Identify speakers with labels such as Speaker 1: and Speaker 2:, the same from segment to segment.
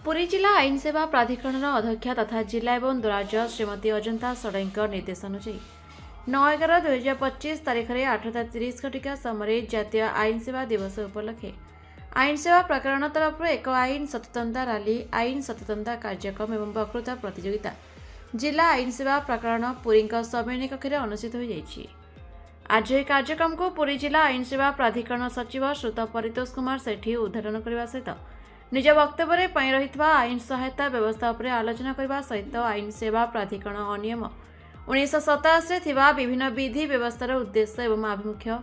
Speaker 1: पुरी जिला आईन सेवा प्राधिकरण अध्यक्ष तथा जिला एवं दुराजज श्रीमती अजंता षडंगी निर्देश अनुसार 9/11/2025 तारीख में 8:30 घटिका समय जातीय आईन सेवा दिवस उपलक्षे आईन सेवा प्रकरण तरफ एक आईन सचेतनता रैली, आईन सचेतनता कार्यक्रम एवं वक्तृता प्रतियोगिता जिला आईन सेवा प्रकरण पुरी सम्मेलन कक्ष अनुष्ठित हो जाइछि। आज यह कार्यक्रम को पुरी जिला आईन सेवा प्राधिकरण सचिव श्रुत परितोष कुमार सेठी उद्घाटन करने सहित निज वक्तव्य रही आईन सहायता व्यवस्था उपर आलोचना करने सहित आईन सेवा प्राधिकरण अधिनियम 1987 विभिन्न विधि व्यवस्थार उद्देश्य एवं आभिमुख्य,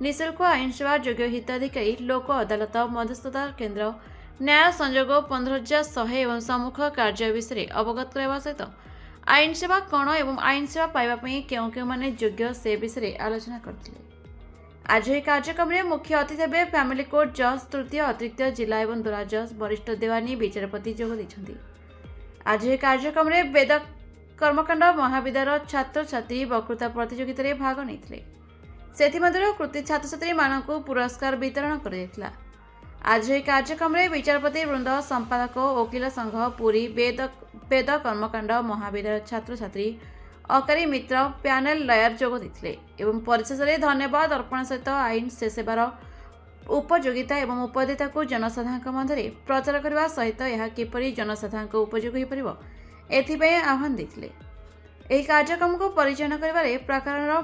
Speaker 1: निःशुल्क आईन सेवा योग्य हिताधिकारी, लोक अदालत, मध्यस्थता केन्द्र, न्याय संयोग 15,100 एवं सम्मुख कार्य विषय अवगत करने सहित आईन सेवा कौन एवं आईन सेवा पाइबापी क्यों क्यों माने योग्य से विषय आलोचना करते। आज यह कार्यक्रम में मुख्य अतिथि भाव फैमिली कोर्ट जज तृतीय अतिरिक्त जिला एवं दुराजज वरिष्ठ देवानी विचारपति जोग देइछन्ति। आज यह कार्यक्रम में वेद कर्मकांड महाविद्यालय छात्र छात्री वक्तृता प्रतियोगिता रे भाग नेइथिले। सेथिमध्यरु कृति छात्र छात्री मानकु पुरस्कार वितरण कराଯାଇथिला। आज यह कार्यक्रम में विचारपति वृंद, संपादक, वकील संघ पुरी, वेद कर्मकांड महाविद्यालय छात्र छात्री, अकारी मित्र, पैनल लयर जोग देइथिले एवं परिशेष में धन्यवाद अर्पण सहित आईन से सेवार उपयोगिता एवं उपयोगिता को जनसाधारण मध्य प्रचार करने सहित यह किपरि जनसाधारण उपयोग हो पारिबो एथिपय आह्वान देइथिले। एही कार्यक्रम को परिचालन करिबारे प्रकरण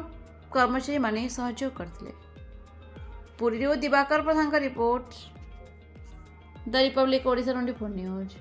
Speaker 1: कर्मचारी माने सहयोग करथिले। पुरी दिवाकर प्रधान का report, the Republic Odisha 24 news.